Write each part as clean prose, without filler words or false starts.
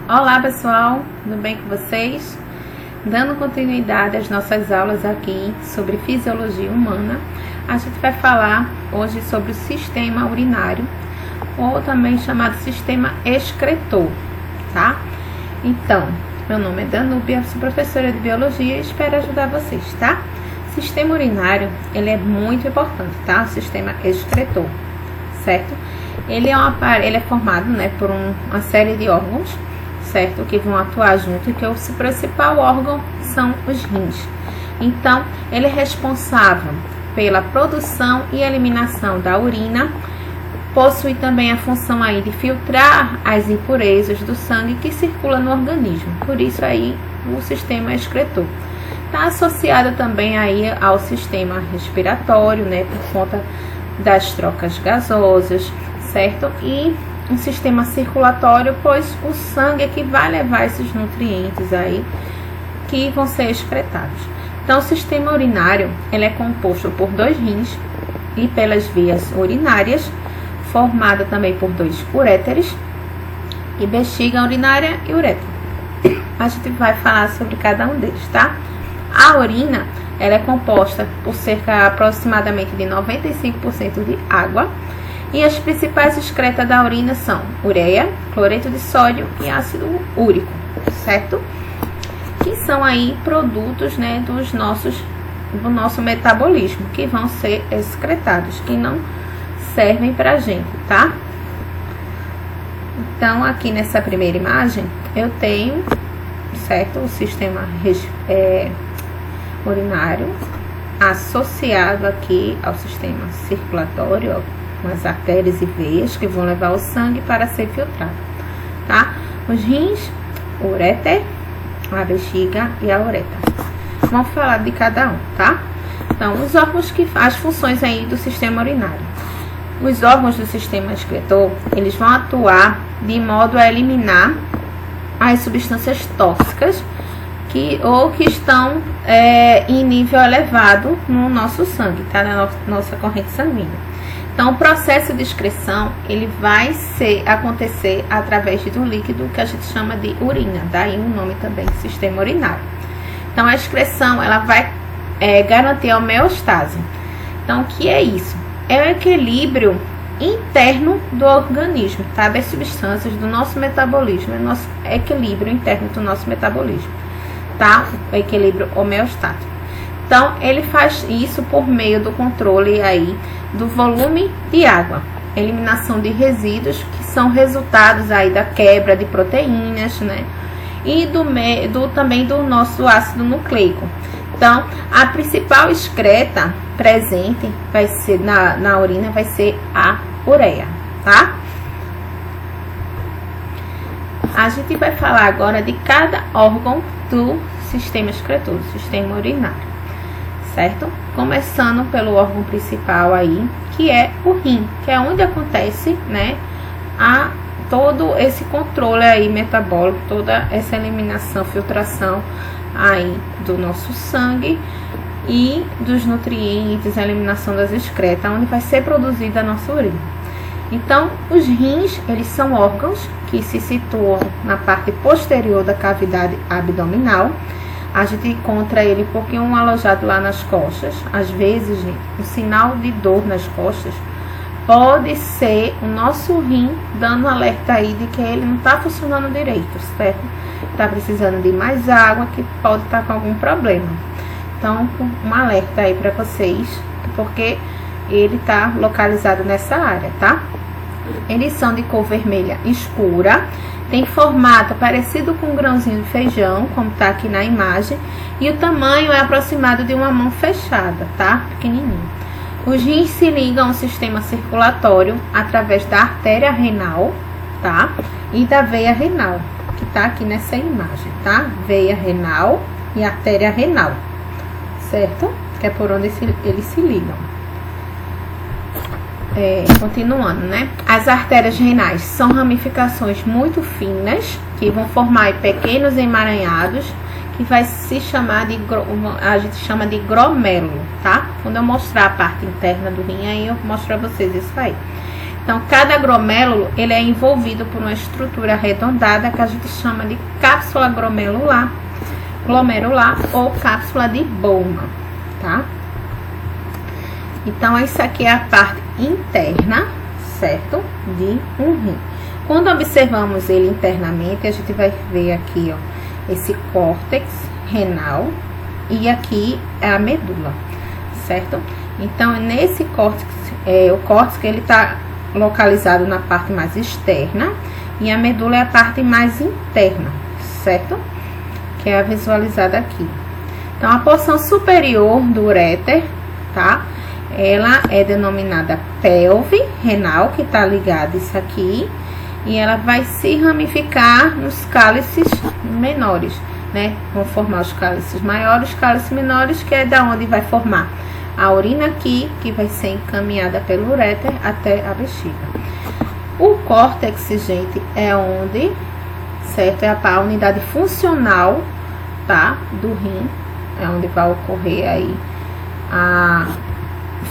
Olá pessoal, tudo bem com vocês? Dando continuidade às nossas aulas aqui sobre fisiologia humana, a gente vai falar hoje sobre o sistema urinário, ou também chamado sistema excretor, tá? Então, meu nome é Danúbia, sou professora de biologia e espero ajudar vocês, tá? O sistema urinário, ele é muito importante, tá? O sistema excretor, certo? Ele é formado, né, por uma série de órgãos, certo? Que vão atuar junto e que o principal órgão são os rins. Então, ele é responsável pela produção e eliminação da urina, possui também a função aí de filtrar as impurezas do sangue que circula no organismo. Por isso aí o sistema excretor. Está associado também aí ao sistema respiratório, né, por conta das trocas gasosas, certo? E um sistema circulatório, pois o sangue é que vai levar esses nutrientes aí que vão ser excretados. Então, o sistema urinário, ele é composto por dois rins e pelas vias urinárias, formada também por dois uréteres, e bexiga urinária e uretra. A gente vai falar sobre cada um deles, tá? A urina, ela é composta por cerca aproximadamente de 95% de água, e as principais excretas da urina são ureia, cloreto de sódio e ácido úrico, certo? Que são aí produtos, né, do nosso metabolismo, que vão ser excretados, que não servem pra gente, tá? Então, aqui nessa primeira imagem, eu tenho, certo, o sistema urinário associado aqui ao sistema circulatório, com as artérias e veias que vão levar o sangue para ser filtrado, tá? Os rins, o uréter, a bexiga e a uretra. Vamos falar de cada um, tá? Então, os órgãos as funções aí do sistema urinário. Os órgãos do sistema excretor, eles vão atuar de modo a eliminar as substâncias tóxicas que estão em nível elevado no nosso sangue, tá? Na nossa corrente sanguínea. Então, o processo de excreção, ele vai acontecer através de um líquido que a gente chama de urina, daí o nome também, sistema urinário. Então, a excreção, ela vai garantir a homeostase. Então, o que é isso? É o equilíbrio interno do organismo, tá? Das substâncias do nosso metabolismo, é o nosso equilíbrio interno do nosso metabolismo, tá? O equilíbrio homeostático. Então, ele faz isso por meio do controle aí do volume de água, eliminação de resíduos que são resultados aí da quebra de proteínas, né? E também do nosso ácido nucleico. Então, a principal excreta presente vai ser na urina vai ser a ureia, tá? A gente vai falar agora de cada órgão do sistema excretor, do sistema urinário, certo? Começando pelo órgão principal aí, que é o rim, que é onde acontece, né, todo esse controle aí metabólico, toda essa eliminação, filtração aí do nosso sangue e dos nutrientes, a eliminação das excretas, onde vai ser produzida a nossa urina. Então, os rins, eles são órgãos que se situam na parte posterior da cavidade abdominal. A gente encontra ele um pouquinho alojado lá nas costas. Às vezes, gente, o sinal de dor nas costas pode ser o nosso rim dando alerta aí de que ele não está funcionando direito, certo? Está precisando de mais água, que pode estar com algum problema. Então, um alerta aí para vocês, porque ele está localizado nessa área, tá? Eles são de cor vermelha escura, tem formato parecido com um grãozinho de feijão, como tá aqui na imagem, e o tamanho é aproximado de uma mão fechada, tá? Pequenininho. Os rins se ligam ao sistema circulatório através da artéria renal, tá? E da veia renal, que tá aqui nessa imagem, tá? Veia renal e artéria renal, certo? Que é por onde eles se ligam. Continuando, né? As artérias renais são ramificações muito finas, que vão formar pequenos emaranhados, que vai se chamar a gente chama de glomérulo, tá? Quando eu mostrar a parte interna do rim, aí eu mostro pra vocês isso aí. Então, cada glomérulo, ele é envolvido por uma estrutura arredondada que a gente chama de cápsula glomerular ou cápsula de Bowman, tá? Então, isso aqui é a parte interna, certo? De um rim. Quando observamos ele internamente, a gente vai ver aqui, ó, esse córtex renal e aqui é a medula, certo? Então, nesse córtex, o córtex ele tá localizado na parte mais externa e a medula é a parte mais interna, certo? Que é a visualizada aqui. Então, a porção superior do uréter, tá? Ela é denominada pelve renal, que tá ligada isso aqui, e ela vai se ramificar nos cálices menores, né? Vão formar os cálices maiores, os cálices menores, que é da onde vai formar a urina aqui, que vai ser encaminhada pelo uréter até a bexiga. O córtex, gente, é onde, certo? É a unidade funcional, tá? Do rim, é onde vai ocorrer aí a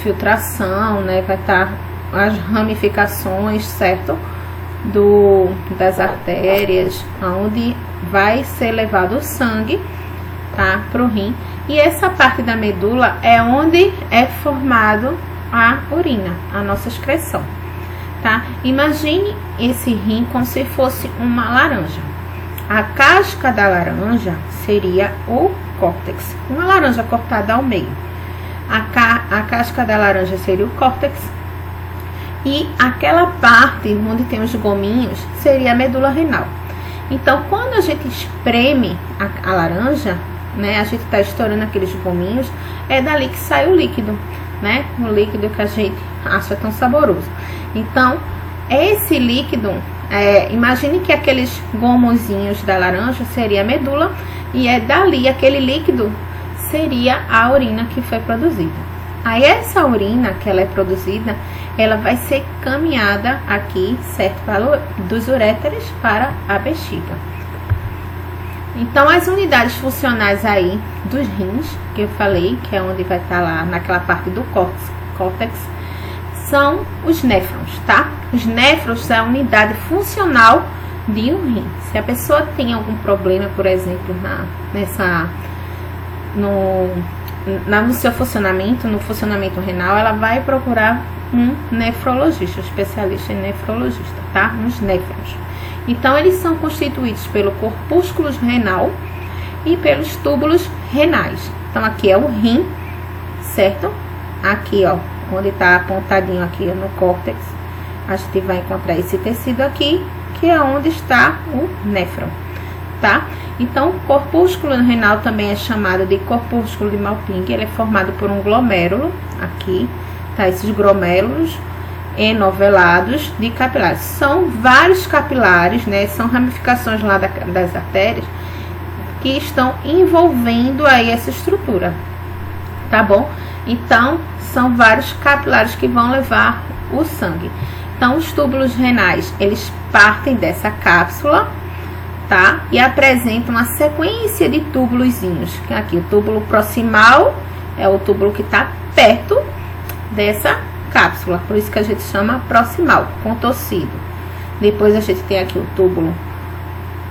filtração, né? Vai estar as ramificações, certo? Das artérias, onde vai ser levado o sangue, tá? Pro rim. E essa parte da medula é onde é formado a urina, a nossa excreção, tá? Imagine esse rim como se fosse uma laranja. A casca da laranja seria o córtex, uma laranja cortada ao meio. A casca da laranja seria o córtex e aquela parte onde tem os gominhos seria a medula renal. Então, quando a gente espreme a laranja, né, a gente tá estourando aqueles gominhos, é dali que sai o líquido, né? O líquido que a gente acha tão saboroso. Então, esse líquido, imagine que aqueles gomozinhos da laranja seria a medula e é dali, aquele líquido seria a urina que foi produzida. Aí essa urina que ela é produzida, ela vai ser caminhada aqui, certo? Dos uréteres para a bexiga. Então, as unidades funcionais aí dos rins, que eu falei, que é onde vai estar lá naquela parte do córtex, são os néfrons, tá? Os néfrons são a unidade funcional de um rim. Se a pessoa tem algum problema, por exemplo, no seu funcionamento, no funcionamento renal, ela vai procurar um nefrologista, um especialista em nefrologista, tá? Nos néfrons. Então, eles são constituídos pelo corpúsculo renal e pelos túbulos renais. Então, aqui é o rim, certo? Aqui, ó, onde tá apontadinho aqui no córtex, a gente vai encontrar esse tecido aqui, que é onde está o néfron, tá? Então, o corpúsculo renal também é chamado de corpúsculo de Malpighi. Ele é formado por um glomérulo, aqui, tá? Esses glomérulos enovelados de capilares. São vários capilares, né? São ramificações lá das artérias que estão envolvendo aí essa estrutura, tá bom? Então, são vários capilares que vão levar o sangue. Então, os túbulos renais, eles partem dessa cápsula, tá? E apresentam uma sequência de túbulozinhos. Aqui, o túbulo proximal é o túbulo que está perto dessa cápsula, por isso que a gente chama proximal, contorcido. Depois a gente tem aqui o túbulo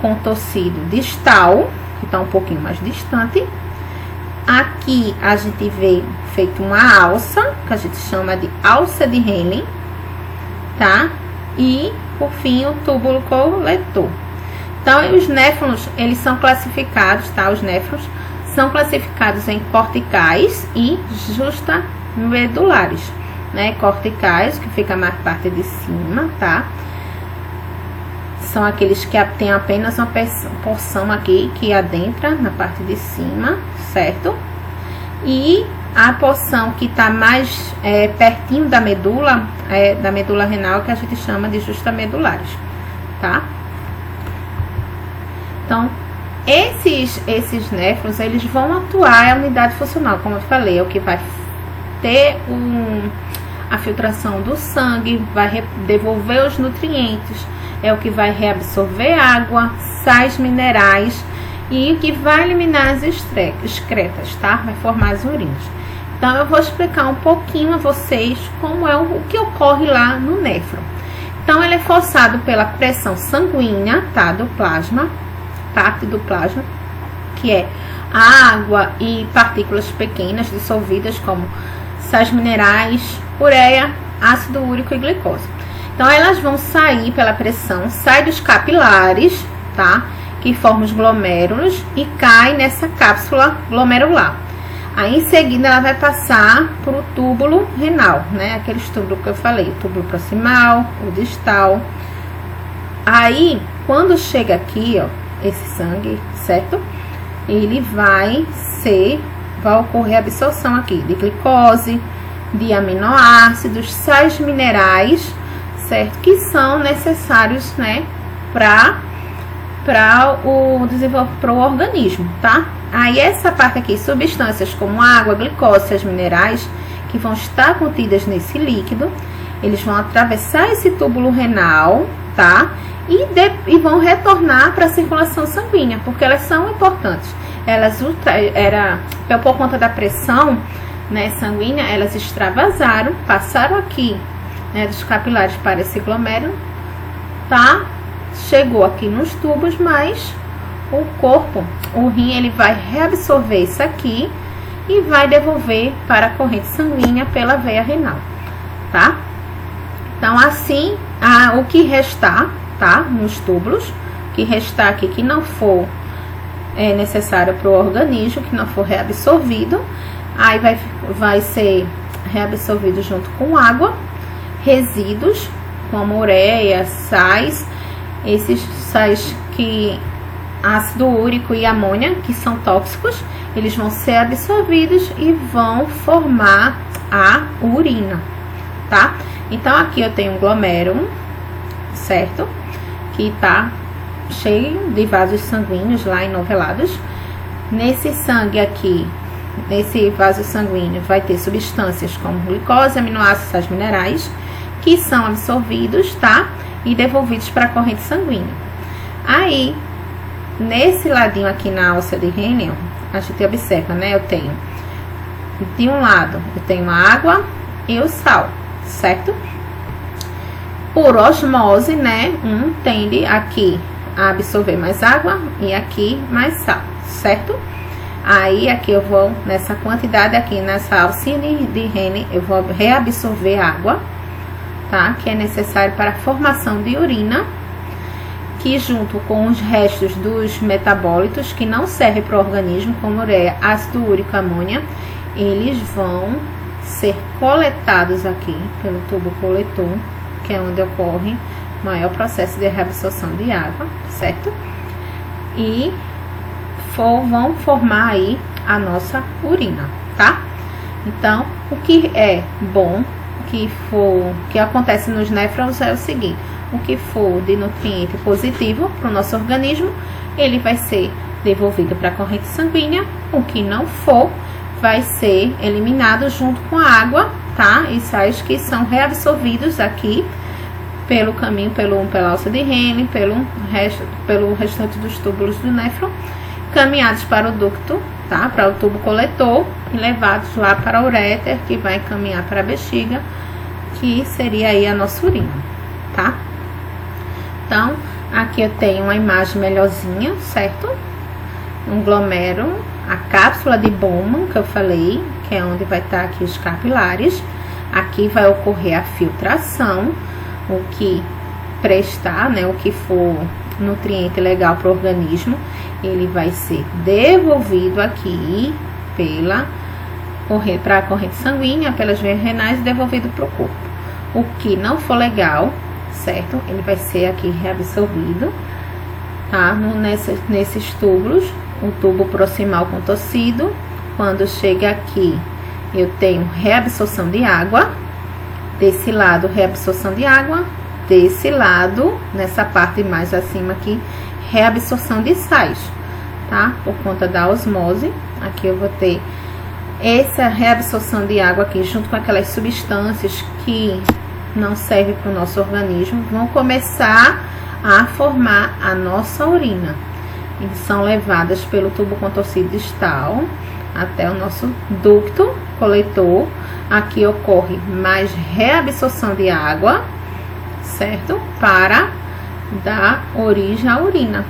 contorcido distal, que está um pouquinho mais distante. Aqui a gente vê feito uma alça, que a gente chama de alça de Henle, tá? E, por fim, o túbulo coletor. Então, os néfrons, eles são classificados, tá? Os néfrons são classificados em corticais e justamedulares, né? Corticais, que fica mais parte de cima, tá? São aqueles que têm apenas uma porção aqui que adentra na parte de cima, certo? E a porção que tá mais pertinho da medula renal, que a gente chama de justamedulares, tá? Então, esses néfrons, eles vão atuar a unidade funcional, como eu falei, é o que vai ter a filtração do sangue, vai devolver os nutrientes, é o que vai reabsorver água, sais minerais e o que vai eliminar as excretas, tá? Vai formar as urinas. Então, eu vou explicar um pouquinho a vocês como é o que ocorre lá no néfron. Então, ele é forçado pela pressão sanguínea, tá? Do plasma, parte do plasma, que é água e partículas pequenas dissolvidas, como sais minerais, ureia, ácido úrico e glicose. Então, elas vão sair pela pressão, sai dos capilares, tá? Que formam os glomérulos e cai nessa cápsula glomerular. Aí, em seguida, ela vai passar para o túbulo renal, né? Aqueles túbulos que eu falei, o túbulo proximal, o distal. Aí, quando chega aqui, ó, esse sangue, certo? Ele vai ocorrer a absorção aqui de glicose, de aminoácidos, sais minerais, certo? Que são necessários, né? Para o organismo, tá? Aí essa parte aqui, substâncias como água, glicose, sais minerais, que vão estar contidas nesse líquido, eles vão atravessar esse túbulo renal, tá? E vão retornar para a circulação sanguínea, porque elas são importantes. Elas, por conta da pressão, né, sanguínea, elas extravasaram, passaram aqui, né, dos capilares para esse glomérulo, tá? Chegou aqui nos tubos, mas o corpo, o rim, ele vai reabsorver isso aqui e vai devolver para a corrente sanguínea pela veia renal, tá? Então, assim, o que restar, tá? Nos túbulos, que restar aqui, que não for necessário para o organismo, que não for reabsorvido, aí vai ser reabsorvido junto com água, resíduos, como ureia, sais, esses sais que ácido úrico e amônia, que são tóxicos, eles vão ser absorvidos e vão formar a urina, tá? Então, aqui eu tenho um glomérulo, certo? Que tá cheio de vasos sanguíneos lá enovelados. Nesse sangue aqui, nesse vaso sanguíneo, vai ter substâncias como glicose, aminoácidos, sais minerais, que são absorvidos, tá? E devolvidos para a corrente sanguínea. Aí, nesse ladinho aqui na alça de Henle, a gente observa, né? Eu tenho, de um lado, eu tenho a água e o sal, certo? Por osmose, né? Tende aqui a absorver mais água e aqui mais sal, certo? Aí, aqui eu vou, nessa quantidade aqui, nessa alcinha de Henle, eu vou reabsorver água, tá? Que é necessário para a formação de urina, que junto com os restos dos metabólitos que não servem para o organismo, como ureia, ácido úrico, amônia, eles vão ser coletados aqui pelo tubo coletor, que é onde ocorre o maior processo de reabsorção de água, certo? E vão formar aí a nossa urina, tá? Então, o que é bom, que acontece nos néfrons é o seguinte: o que for de nutriente positivo para o nosso organismo, ele vai ser devolvido para a corrente sanguínea. O que não for, vai ser eliminado junto com a água, tá? E sais que são reabsorvidos aqui pelo caminho, pela alça de Henle, pelo restante dos túbulos do néfron, caminhados para o ducto, tá? Para o tubo coletor e levados lá para o uréter, que vai caminhar para a bexiga, que seria aí a nossa urina, tá? Então, aqui eu tenho uma imagem melhorzinha, certo? Um glomérulo, a cápsula de Bowman, que eu falei, que é onde vai estar aqui os capilares. Aqui vai ocorrer a filtração, o que prestar, né, o que for nutriente legal para o organismo, ele vai ser devolvido aqui para a corrente sanguínea, pelas veias renais, e devolvido para o corpo. O que não for legal, certo? Ele vai ser aqui reabsorvido, tá? Nesses túbulos, o tubo proximal contorcido. Quando chega aqui, eu tenho reabsorção de água. Desse lado, reabsorção de água. Desse lado, nessa parte mais acima aqui, reabsorção de sais, tá? Por conta da osmose. Aqui eu vou ter essa reabsorção de água aqui, junto com aquelas substâncias que não servem para o nosso organismo, vão começar a formar a nossa urina. E são levadas pelo tubo contorcido distal até o nosso ducto coletor. Aqui ocorre mais reabsorção de água, certo? Para dar origem à urina,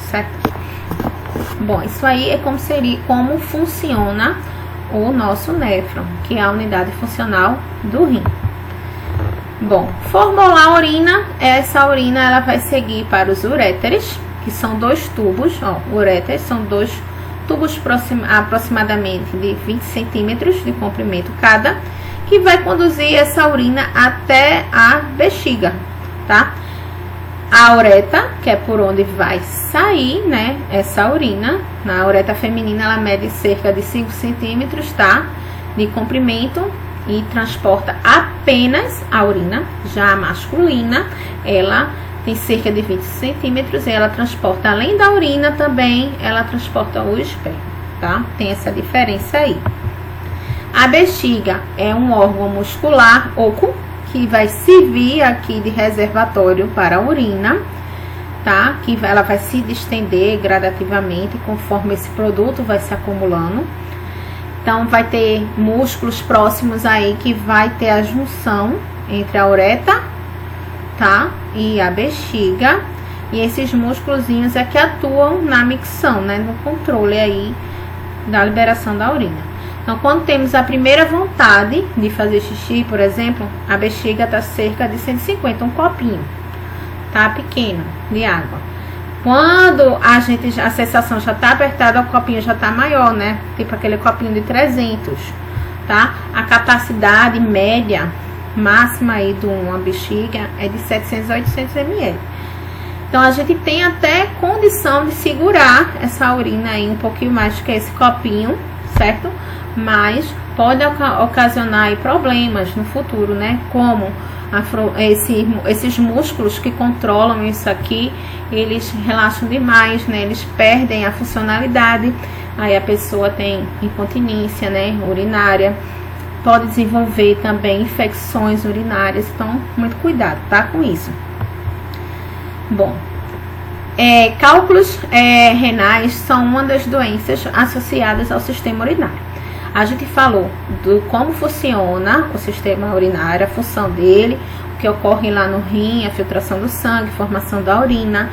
certo? Bom, isso aí é como funciona o nosso néfron, que é a unidade funcional do rim. Bom, formou a urina, essa urina ela vai seguir para os uréteres, que são 2 tubos, ó, uréteres são 2 tubos aproximadamente de 20 centímetros de comprimento cada, que vai conduzir essa urina até a bexiga, tá? A uretra, que é por onde vai sair, né, essa urina, na uretra feminina ela mede cerca de 5 centímetros, tá, de comprimento e transporta apenas a urina. Já a masculina, ela tem cerca de 20 centímetros e ela transporta, além da urina também, ela transporta o esperma, tá? Tem essa diferença aí. A bexiga é um órgão muscular oco, que vai servir aqui de reservatório para a urina, tá? Que ela vai se distender gradativamente conforme esse produto vai se acumulando. Então, vai ter músculos próximos aí que vai ter a junção entre a uretra, tá? E a bexiga. E esses músculozinhos é que atuam na micção, né? No controle aí da liberação da urina. Então, quando temos a primeira vontade de fazer xixi, por exemplo, a bexiga está cerca de 150, um copinho, tá? Pequeno, de água. Quando a sensação já tá apertada, o copinho já tá maior, né? Tipo aquele copinho de 300, tá? A capacidade média, máxima aí de uma bexiga é de 700 a 800 ml. Então, a gente tem até condição de segurar essa urina aí um pouquinho mais que esse copinho, certo? Mas pode ocasionar aí problemas no futuro, né? Como esses músculos que controlam isso aqui, eles relaxam demais, né? Eles perdem a funcionalidade. Aí a pessoa tem incontinência, né? Urinária. Pode desenvolver também infecções urinárias. Então, muito cuidado, tá? Com isso. Bom, cálculos renais são uma das doenças associadas ao sistema urinário. A gente falou do como funciona o sistema urinário, a função dele, o que ocorre lá no rim, a filtração do sangue, formação da urina,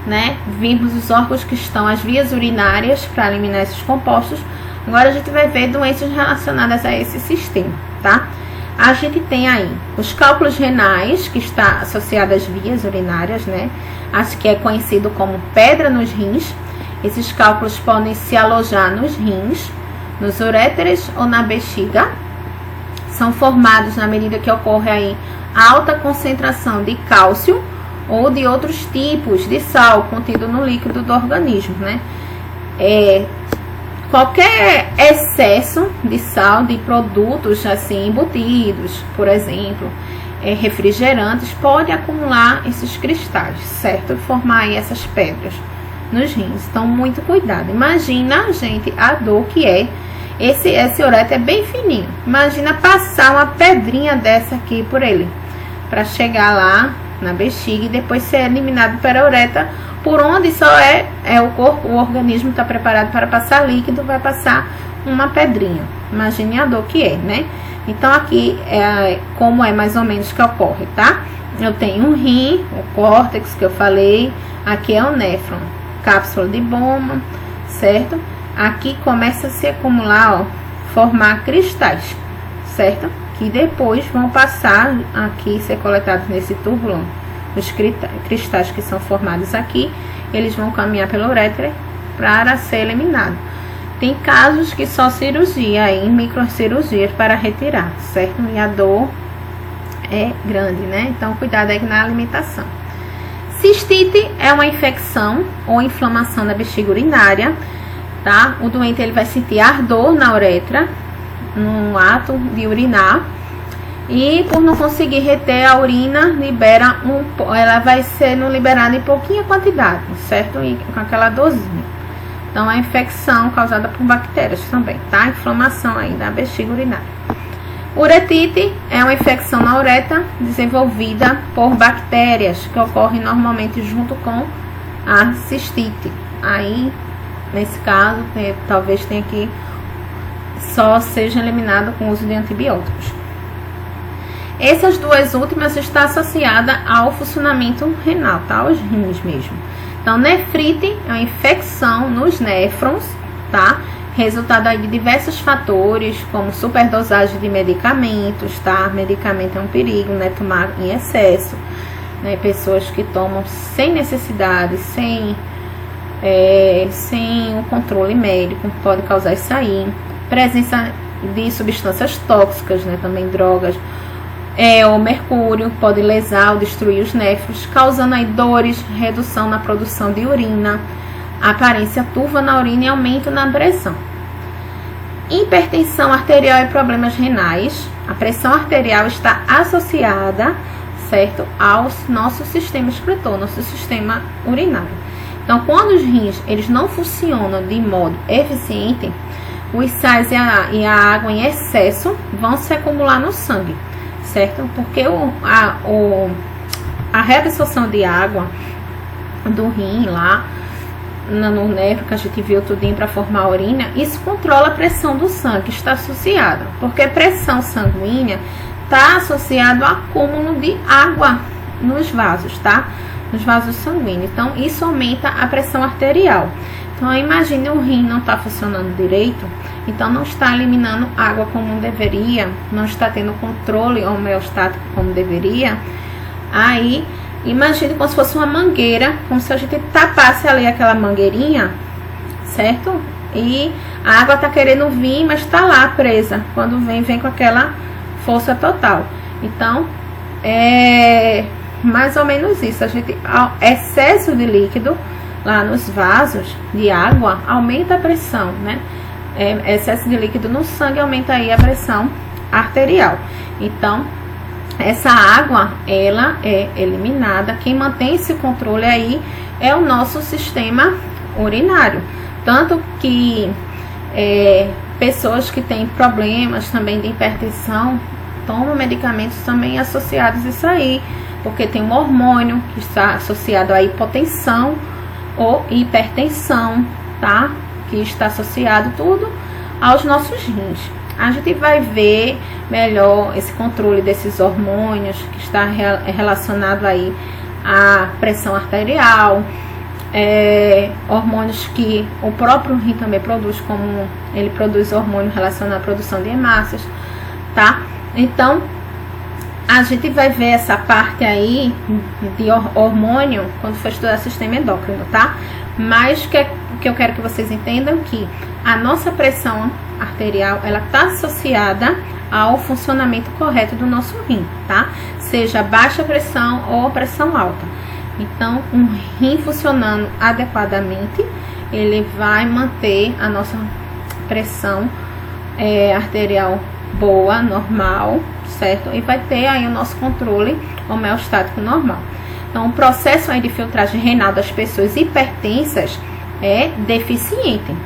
né? Vimos os órgãos que estão, as vias urinárias para eliminar esses compostos. Agora a gente vai ver doenças relacionadas a esse sistema, tá? A gente tem aí os cálculos renais, que está associado às vias urinárias, né? Acho que é conhecido como pedra nos rins. Esses cálculos podem se alojar nos rins, nos uréteres ou na bexiga. São formados na medida que ocorre aí alta concentração de cálcio ou de outros tipos de sal contido no líquido do organismo, né? Qualquer excesso de sal de produtos assim embutidos, por exemplo, refrigerantes, pode acumular esses cristais, certo? Formar aí essas pedras nos rins. Então, muito cuidado. Imagina, gente, a dor que é. Esse ureter é bem fininho. Imagina passar uma pedrinha dessa aqui por ele, para chegar lá na bexiga e depois ser eliminado pela uretra, por onde só o corpo, o organismo está preparado para passar líquido, vai passar uma pedrinha. Imagine a dor que é, né? Então, aqui como é mais ou menos que ocorre, tá? Eu tenho um rim, o córtex que eu falei, aqui é o néfron, cápsula de Bowman, certo? Aqui começa a se acumular, ó, formar cristais, certo? Que depois vão passar aqui, ser coletados nesse túbulo. Os cristais que são formados aqui, eles vão caminhar pela uretra para ser eliminado. Tem casos que só cirurgia, em microcirurgias para retirar, certo? E a dor é grande, né? Então, cuidado aí na alimentação. Cistite é uma infecção ou inflamação da bexiga urinária, tá? O doente ele vai sentir ardor na uretra no ato de urinar e por não conseguir reter a urina, ela vai sendo liberada em pouquinha quantidade, certo? E com aquela dorzinha. Então, a infecção causada por bactérias também, tá? Inflamação aí da bexiga urinária. Uretite é uma infecção na uretra desenvolvida por bactérias que ocorre normalmente junto com a cistite. Aí, nesse caso, talvez tenha que só seja eliminado com o uso de antibióticos. Essas duas últimas estão associadas ao funcionamento renal, tá? Aos rins mesmo. Então, nefrite é uma infecção nos néfrons, tá? Resultado aí de diversos fatores, como superdosagem de medicamentos, tá? Medicamento é um perigo, né? Tomar em excesso, né? Pessoas que tomam sem necessidade, sem o controle médico, pode causar isso aí. Presença de substâncias tóxicas, né? Também drogas. O mercúrio pode lesar ou destruir os néfrons, causando aí dores, redução na produção de urina, aparência turva na urina e aumento na pressão. Hipertensão arterial e problemas renais. A pressão arterial está associada, certo, ao nosso sistema excretor, nosso sistema urinário. Então, quando os rins eles não funcionam de modo eficiente, os sais e a água em excesso vão se acumular no sangue, certo? Porque a reabsorção de água do rim lá no néfron que a gente viu tudinho para formar a urina, isso controla a pressão do sangue, está associada, porque a pressão sanguínea está associada ao acúmulo de água nos vasos, tá? Nos vasos sanguíneos. Então, isso aumenta a pressão arterial. Então, imagine o rim não está funcionando direito, então não está eliminando água como deveria, não está tendo controle homeostático como deveria. Aí, imagine como se fosse uma mangueira, como se a gente tapasse ali aquela mangueirinha, certo? E a água está querendo vir, mas está lá presa. Quando vem com aquela força total. Então, é mais ou menos isso. A gente, excesso de líquido lá nos vasos de água aumenta a pressão, né? Excesso de líquido no sangue aumenta aí a pressão arterial. Então, essa água, ela é eliminada. Quem mantém esse controle aí é o nosso sistema urinário. Tanto que pessoas que têm problemas também de hipertensão tomam medicamentos também associados a isso aí, porque tem um hormônio que está associado à hipotensão ou hipertensão, tá? Que está associado tudo aos nossos rins. A gente vai ver melhor esse controle desses hormônios que está relacionado aí à pressão arterial, hormônios que o próprio rim também produz, como ele produz hormônio relacionado à produção de hemácias, tá? Então, a gente vai ver essa parte aí de hormônio quando for estudar sistema endócrino, tá? Mas que eu quero que vocês entendam que a nossa pressão arterial, ela está associada ao funcionamento correto do nosso rim, tá? Seja baixa pressão ou pressão alta. Então, um rim funcionando adequadamente, ele vai manter a nossa pressão arterial boa, normal, certo? E vai ter aí o nosso controle homeostático normal. Então, o processo aí de filtragem renal das pessoas hipertensas é deficiente,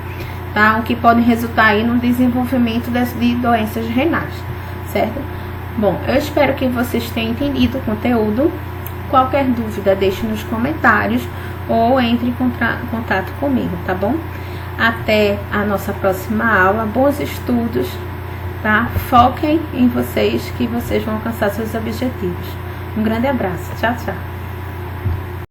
tá? O que pode resultar aí no desenvolvimento de doenças renais, certo? Bom, eu espero que vocês tenham entendido o conteúdo. Qualquer dúvida, deixe nos comentários ou entre em contato comigo, tá bom? Até a nossa próxima aula. Bons estudos, tá? Foquem em vocês, que vocês vão alcançar seus objetivos. Um grande abraço. Tchau, tchau.